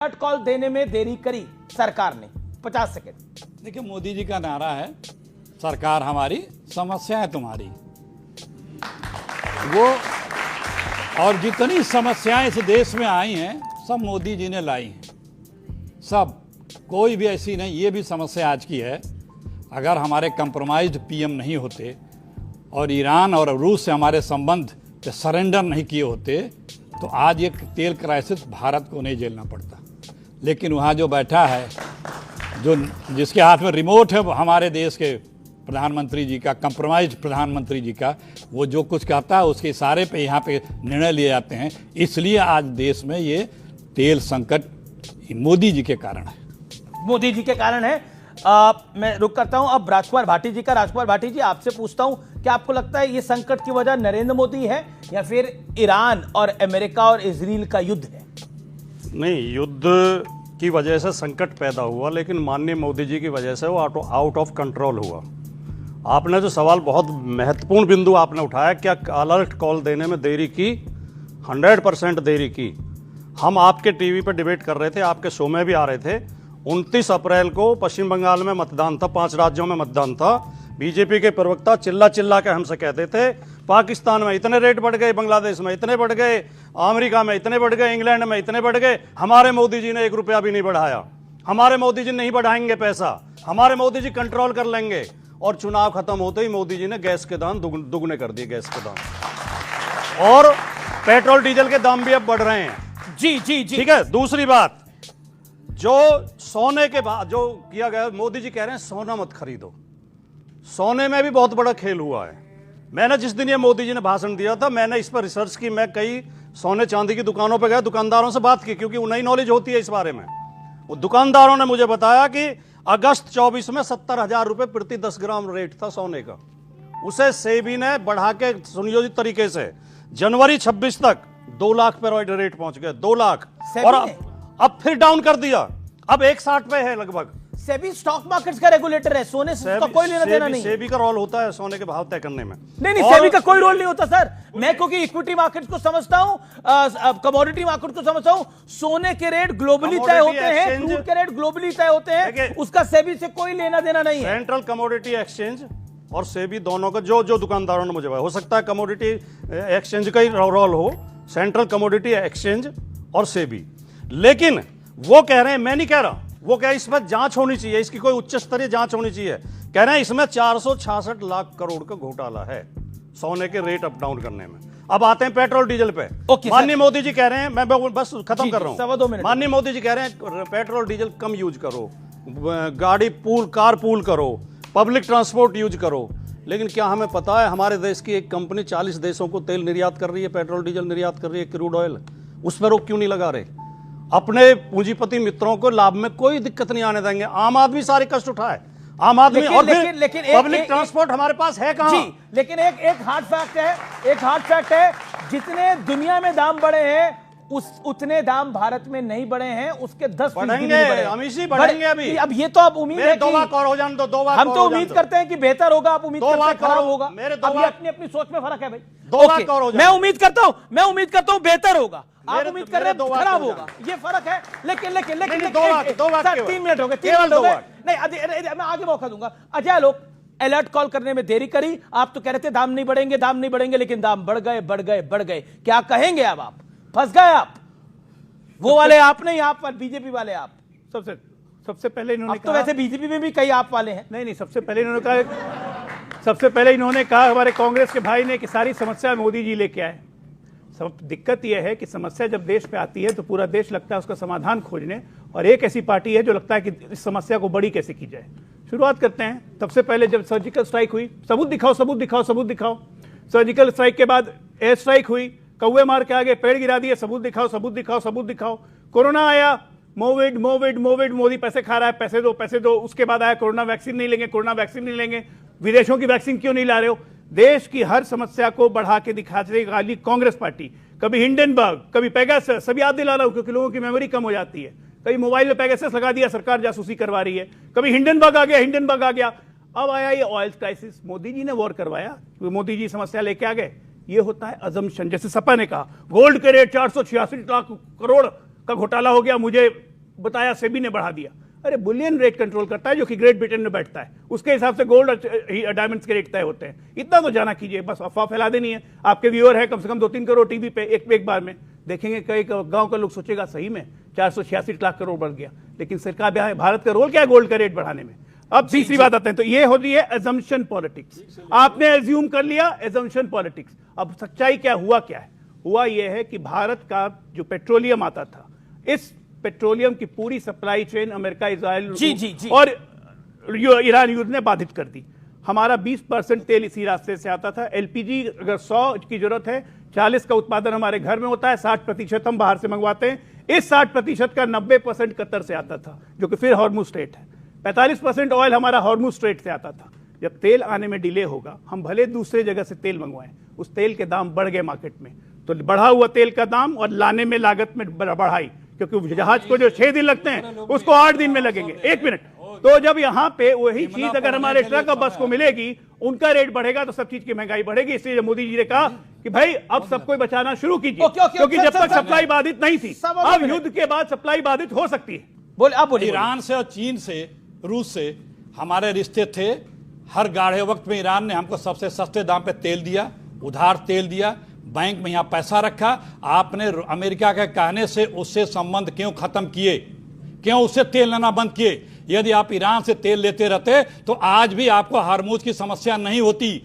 Alert call देने में देरी करी सरकार ने। 50 सेकंड। देखिए, मोदी जी का नारा है, सरकार हमारी समस्याएं तुम्हारी। वो और जितनी समस्याएं इस देश में आई हैं सब मोदी जी ने लाई हैं, सब, कोई भी ऐसी नहीं। ये भी समस्या आज की है, अगर हमारे कंप्रोमाइज्ड पीएम नहीं होते और ईरान और रूस से हमारे संबंध पे सरेंडर नहीं किए होते तो आज ये तेल क्राइसिस भारत को नहीं झेलना पड़ता। लेकिन वहाँ जो बैठा है, जो जिसके हाथ में रिमोट है, हमारे देश के प्रधानमंत्री जी का, कंप्रोमाइज्ड प्रधानमंत्री जी का, वो जो कुछ कहता है उसके इशारे पे यहाँ पे निर्णय लिए जाते हैं। इसलिए आज देश में ये तेल संकट मोदी जी के कारण है। मोदी जी के कारण है। मैं रुक करता हूं अब राजकुमार भाटी जी का। राजकुमार भाटी जी, आपसे पूछता हूं, क्या आपको लगता है ये संकट की वजह नरेंद्र मोदी है या फिर ईरान और अमेरिका और इजराइल का युद्ध है? नहीं, युद्ध की वजह से संकट पैदा हुआ, लेकिन माननीय मोदी जी की वजह से वो आउट ऑफ कंट्रोल हुआ। आपने जो सवाल, बहुत महत्वपूर्ण बिंदु आपने उठाया, क्या अलर्ट कॉल देने में देरी की? 100% देरी की। हम आपके टीवी पर डिबेट कर रहे थे, आपके शो में भी आ रहे थे। 29 अप्रैल को पश्चिम बंगाल में मतदान था, 5 राज्यों में मतदान था। बीजेपी के प्रवक्ता चिल्ला चिल्ला के हमसे कहते थे, पाकिस्तान में इतने रेट बढ़ गए, बांग्लादेश में इतने बढ़ गए, अमेरिका में इतने बढ़ गए, इंग्लैंड में इतने बढ़ गए, हमारे मोदी जी ने 1 रुपया भी नहीं बढ़ाया, हमारे मोदी जी नहीं बढ़ाएंगे पैसा, हमारे मोदी जी कंट्रोल कर लेंगे। और चुनाव खत्म होते ही मोदी जी ने गैस के दाम दुगने कर दिए, गैस के दाम, और पेट्रोल डीजल के दाम भी अब बढ़ रहे हैं। जी जी जी, ठीक है। दूसरी बात, जो सोने के बाद जो किया गया, मोदी जी कह रहे हैं सोना मत खरीदो। सोने में भी बहुत बड़ा खेल हुआ है। मैंने जिस दिन ये मोदी जी ने भाषण दिया था, मैंने इस पर रिसर्च की, मैं कई सोने चांदी की दुकानों पर गया, दुकानदारों से बात की, क्योंकि उन्हें नॉलेज होती है इस बारे में। वो दुकानदारों ने मुझे बताया कि अगस्त 24 में 70,000 रुपए प्रति 10 ग्राम रेट था सोने का। उसे सेबी ने बढ़ा के सुनियोजित तरीके से जनवरी 26 तक 2 लाख पर रेट पहुंच गए, 2 लाख, और अब फिर डाउन कर दिया, अब 160 पे है लगभग। सेबी स्टॉक मार्केट्स का रेगुलेटर है, सोने से उसका कोई लेना देना नहीं। सेबी का रोल होता है सोने के भाव तय करने में। नहीं, सेबी का कोई रोल नहीं होता सर। मैं क्योंकि इक्विटी मार्केट को समझता हूं, कमोडिटी मार्केट को समझता हूं, सोने के रेट ग्लोबली तय होते हैं, क्रूड के रेट ग्लोबली तय होते हैं, उसका सेबी से कोई लेना देना नहीं है। सेंट्रल कमोडिटी एक्सचेंज और सेबी दोनों का जो दुकानदारों ने मुझे बताया, हो सकता है कमोडिटी एक्सचेंज का ही रोल हो, सेंट्रल कमोडिटी एक्सचेंज और सेबी। लेकिन वो कह रहे हैं, मैं नहीं कह रहा, वो कह रहे हैं इसमें जांच होनी चाहिए, इसकी कोई उच्च स्तरीय जांच होनी चाहिए। कह रहे हैं इसमें 466 लाख करोड़ का घोटाला है सोने के रेट अप डाउन करने में। अब आते हैं पेट्रोल डीजल पे। माननीय मोदी जी कह रहे हैं, मैं बस खत्म कर रहा हूं, माननीय मोदी जी कह रहे हैं पेट्रोल डीजल कम यूज करो, गाड़ी कार पूल करो, पब्लिक ट्रांसपोर्ट यूज करो। लेकिन क्या हमें पता है हमारे देश की एक कंपनी 40 देशों को तेल निर्यात कर रही है, पेट्रोल डीजल निर्यात कर रही है, क्रूड ऑयल, उस पर रोक क्यों नहीं लगा रहे? अपने पूंजीपति मित्रों को लाभ में कोई दिक्कत नहीं आने देंगे। आम आदमी सारे कष्ट उठाए, आम आदमी, और लेकिन पब्लिक ट्रांसपोर्ट हमारे पास है कहां? जी, लेकिन एक हार्ड फैक्ट है, जितने दुनिया में दाम बढ़े हैं उतने दाम भारत में नहीं बढ़े हैं, उसके 10 बढ़ेंगे, हमेशा बढ़ेंगे। अब ये तो आप उम्मीद है कि 2 बार और हो जाने दो, 2 बार हम तो उम्मीद करते हैं कि बेहतर होगा, आप उम्मीद करते हैं खराब होगा। अब ये अपनी सोच में फर्क है भाई। 2 बार और हो जाए, मैं उम्मीद करता हूं बेहतर होगा, आप उम्मीद कर रहे हैं खराब होगा, ये फर्क है। लेकिन 3 मिनट हो गए, 3 मिनट हो गए। नहीं, मैं आगे मौका दूंगा। अजय लोग अलर्ट कॉल करने में देरी करी, आप तो कह रहे थे दाम नहीं बढ़ेंगे, लेकिन दाम बढ़ गए। क्या कहेंगे अब? आप फंस गए, आप वो वाले आप नहीं, आप बीजेपी वाले आप। सबसे पहले इन्होंने तो वैसे बीजेपी में भी कई आप वाले हैं। नहीं, सबसे पहले इन्होंने कहा हमारे कांग्रेस के भाई ने कि सारी समस्या मोदी जी लेके आए। सब दिक्कत यह है कि समस्या जब देश पे आती है तो पूरा देश लगता है उसका समाधान खोजने, और एक ऐसी पार्टी है जो लगता है कि इस समस्या को बड़ी कैसे की जाए। शुरुआत करते हैं। सबसे पहले जब सर्जिकल स्ट्राइक हुई, सबूत दिखाओ। सर्जिकल स्ट्राइक के बाद एयर स्ट्राइक हुई, कौवे मार के आगे पेड़ गिरा दिए, सबूत दिखाओ। कोरोना आया, मोविड, मोदी पैसे खा रहा है, पैसे दो। उसके बाद आया कोरोना वैक्सीन नहीं लेंगे, विदेशों की वैक्सीन क्यों नहीं ला रहे हो? देश की हर समस्या को बढ़ा के दिखाने वाली कांग्रेस पार्टी, कभी हिंडनबर्ग, कभी पेगासस, सभी याद दिला रहा हूं क्योंकि लोगों की मेमोरी कम हो जाती है। कभी मोबाइल में पेगासस लगा दिया, सरकार जासूसी करवा रही है, कभी हिंडनबर्ग आ गया। अब आया ये ऑयल क्राइसिस, मोदी जी ने वॉर करवाया, मोदी जी समस्या लेके आ गए। ये होता है अजम्पशन। जैसे सपा ने कहा गोल्ड के रेट 486 लाख करोड़ का घोटाला हो गया, मुझे बताया सेबी ने बढ़ा दिया। अरे बुलियन रेट कंट्रोल करता है जो कि ग्रेट ब्रिटेन में बैठता है, उसके हिसाब से गोल्ड और डायमंड्स के रेट तय होते हैं। इतना तो जाना कीजिए, बस अफवाह फैला देनी है। आपके व्यूअर है कम से कम 2-3 करोड़ टीवी पे एक बार में देखेंगे। कई गांव का लोग सोचेगा सही में 486 लाख करोड़ बढ़ गया, लेकिन सरकार भारत का रोल क्या है गोल्ड का रेट बढ़ाने में। अब तीसरी बात आते हैं, तो ये होती है एजम्पशन पॉलिटिक्स। आपने एज्यूम कर लिया, एजम्पशन पॉलिटिक्स। अब सच्चाई क्या है? हुआ यह है कि भारत का जो पेट्रोलियम आता था, इस पेट्रोलियम की पूरी सप्लाई चेन अमेरिका, इजराइल और ईरान युद्ध ने बाधित कर दी। हमारा 20% तेल इसी रास्ते से आता था। एलपीजी अगर 100 की जरूरत है, 40 का उत्पादन हमारे घर में होता है, 60% हम बाहर से मंगवाते हैं। इस 60% का 90% कतर से आता था, जो कि फिर हॉर्मुज स्ट्रेट है। 45% ऑयल हमारा हॉर्मुज स्ट्रेट से आता था। जब तेल आने में डिले होगा, हम भले दूसरे जगह से तेल मंगवाएं, उस तेल के दाम बढ़ गए मार्केट में, तो बढ़ा हुआ तेल का दाम और लाने में लागत में बढ़ाई, क्योंकि जहाज को जो 6 दिन लगते हैं उसको 8 दिन में लगेंगे। 1 मिनट। तो जब यहां पे वही चीज अगर हमारे ट्रक और बस को मिलेगी, उनका रेट बढ़ेगा तो सब चीज की महंगाई बढ़ेगी। इसलिए मोदी जी ने कहा कि भाई अब सबको बचाना शुरू कीजिए, क्योंकि जब तक सप्लाई बाधित नहीं थी, अब युद्ध के बाद सप्लाई बाधित हो सकती है। बोले आप बोलिए। ईरान से और चीन से, रूस से हमारे रिश्ते थे। हर गाढ़े वक्त में ईरान ने हमको सबसे सस्ते दाम पे तेल दिया, उधार तेल दिया, बैंक में यहां पैसा रखा। आपने अमेरिका के कहने से उससे संबंध क्यों खत्म किए? क्यों उससे तेल लेना बंद किए? यदि आप ईरान से तेल लेते रहते तो आज भी आपको हार्मूज की समस्या नहीं होती।